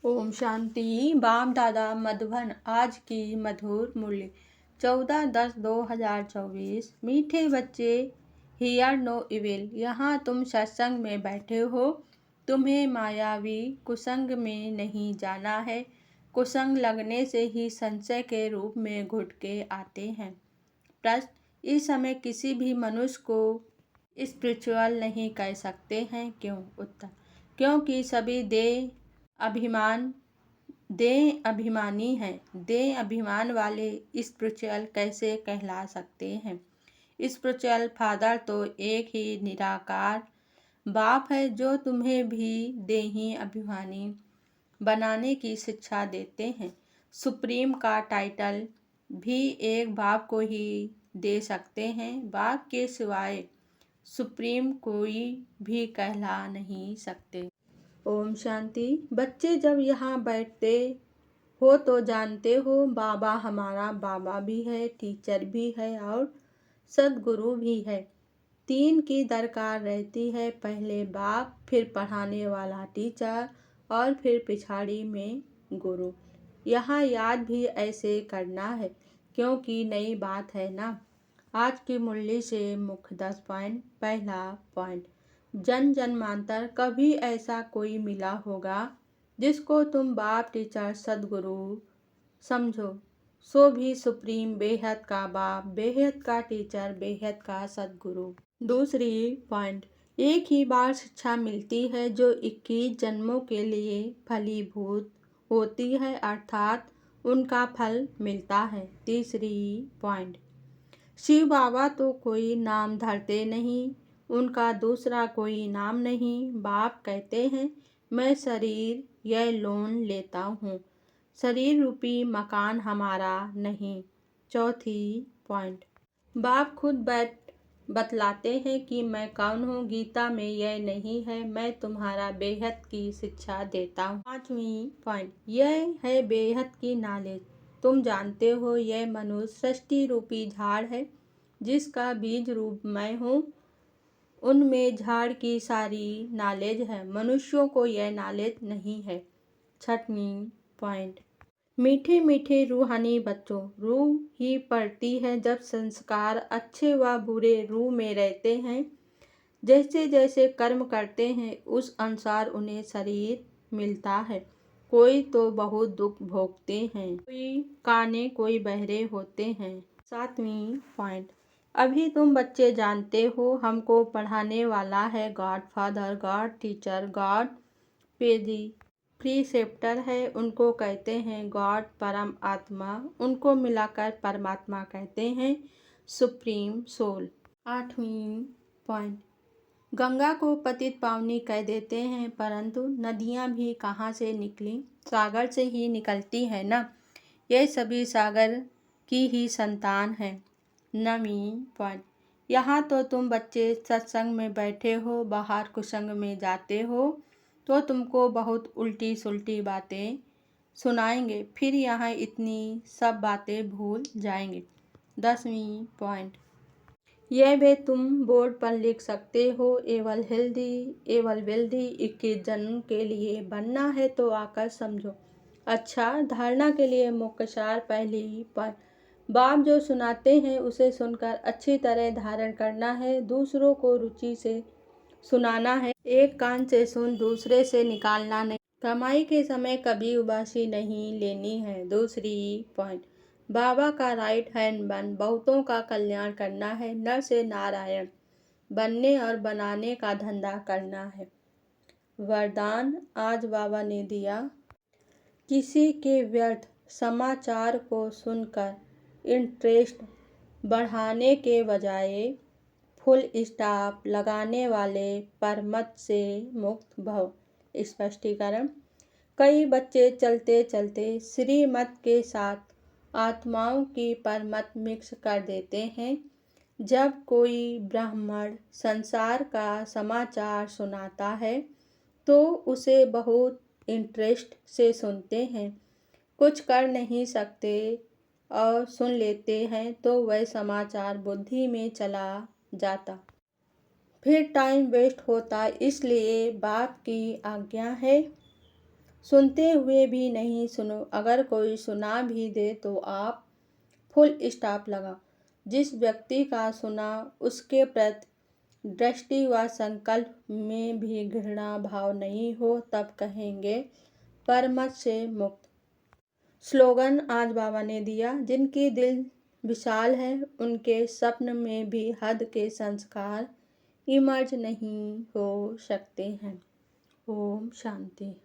ओम शांति। बाप दादा मधुबन। आज की मधुर मूल्य 14/10/2024। मीठे बच्चे, हियर नो इविल। यहाँ तुम सत्संग में बैठे हो। तुम्हें मायावी कुसंग में नहीं जाना है। कुसंग लगने से ही संशय के रूप में घुट के आते हैं। प्रश्न: इस समय किसी भी मनुष्य को स्पिरिचुअल नहीं कह सकते हैं, क्यों? उत्तर: क्योंकि सभी देह अभिमानी हैं। देह अभिमान वाले स्पिरिचुअल कैसे कहला सकते हैं? स्पिरिचुअल फादर तो एक ही निराकार बाप है जो तुम्हें भी देही अभिमानी बनाने की शिक्षा देते हैं। सुप्रीम का टाइटल भी एक बाप को ही दे सकते हैं। बाप के सिवाय सुप्रीम कोई भी कहला नहीं सकते। ओम शांति। बच्चे जब यहाँ बैठते हो तो जानते हो बाबा हमारा बाबा भी है, टीचर भी है और सदगुरु भी है। तीन की दरकार रहती है, पहले बाप, फिर पढ़ाने वाला टीचर और फिर पिछाड़ी में गुरु। यहाँ याद भी ऐसे करना है क्योंकि नई बात है ना। आज की मुरली से मुख्य 10 पॉइंट। पहला पॉइंट: जन्मांतर कभी ऐसा कोई मिला होगा जिसको तुम बाप, टीचर, सदगुरु समझो, सो भी सुप्रीम बेहद का बाप, बेहद का टीचर, बेहद का सदगुरु। दूसरी पॉइंट: एक ही बार शिक्षा मिलती है जो 21 जन्मों के लिए फलीभूत होती है, अर्थात उनका फल मिलता है। तीसरी पॉइंट: शिव बाबा तो कोई नाम धरते नहीं, उनका दूसरा कोई नाम नहीं। बाप कहते हैं मैं शरीर यह लोन लेता हूँ, शरीर रूपी मकान हमारा नहीं। चौथी पॉइंट: बाप खुद बतलाते हैं कि मैं कौन हूँ। गीता में यह नहीं है मैं तुम्हारा बेहद की शिक्षा देता हूँ। पांचवी पॉइंट: यह है बेहद की नॉलेज। तुम जानते हो यह मनुष्य सृष्टि रूपी झाड़ है जिसका बीज रूप मैं हूँ। उनमें झाड़ की सारी नॉलेज है, मनुष्यों को यह नॉलेज नहीं है। छठवीं पॉइंट: मीठे मीठे रूहानी बच्चों, रूह ही पड़ती है जब संस्कार अच्छे व बुरे रूह में रहते हैं। जैसे जैसे कर्म करते हैं उस अनुसार उन्हें शरीर मिलता है। कोई तो बहुत दुख भोगते हैं, कोई काने, कोई बहरे होते हैं। सातवीं पॉइंट: अभी तुम बच्चे जानते हो हमको पढ़ाने वाला है God father, God teacher, God preceptor है, उनको कहते हैं गॉड परम आत्मा, उनको मिलाकर परमात्मा कहते हैं, सुप्रीम सोल। आठवीं पॉइंट: गंगा को पतित पावनी कह देते हैं, परंतु नदियाँ भी कहाँ से निकली? सागर से ही निकलती है ना। यह सभी सागर की ही संतान है। नवीं पॉइंट: यहाँ तो तुम बच्चे सत्संग में बैठे हो, बाहर कुसंग में जाते हो तो तुमको बहुत उल्टी सुल्टी बातें सुनाएंगे, फिर यहाँ इतनी सब बातें भूल जाएंगे। 10वीं पॉइंट: यह भी तुम बोर्ड पर लिख सकते हो, एवल वेल्दी 21 जन्म के लिए बनना है तो आकर समझो। अच्छा, धारणा के लिए मुख्य सार। पहली पॉइंट: बाप जो सुनाते हैं उसे सुनकर अच्छी तरह धारण करना है, दूसरों को रुचि से सुनाना है। एक कान से सुन दूसरे से निकालना नहीं। कमाई के समय कभी उबासी नहीं लेनी है। दूसरी पॉइंट: बाबा का राइट हैंड बन बहुतों का कल्याण करना है, नर से नारायण बनने और बनाने का धंधा करना है। वरदान आज बाबा ने दिया, किसी के व्यर्थ समाचार को सुनकर इंटरेस्ट बढ़ाने के बजाय फुल स्टॉप लगाने वाले परमत से मुक्त भव। स्पष्टीकरण: कई बच्चे चलते चलते श्रीमत के साथ आत्माओं की परमत मिक्स कर देते हैं। जब कोई ब्राह्मण संसार का समाचार सुनाता है तो उसे बहुत इंटरेस्ट से सुनते हैं, कुछ कर नहीं सकते और सुन लेते हैं तो वह समाचार बुद्धि में चला जाता, फिर टाइम वेस्ट होता। इसलिए बाप की आज्ञा है सुनते हुए भी नहीं सुनो। अगर कोई सुना भी दे तो आप फुल स्टॉप लगा। जिस व्यक्ति का सुना उसके प्रति दृष्टि व संकल्प में भी घृणा भाव नहीं हो तब कहेंगे परमत से मुक्त। स्लोगन आज बाबा ने दिया, जिनकी दिल विशाल है उनके स्वप्न में भी हद के संस्कार इमर्ज नहीं हो सकते हैं। ओम शांति।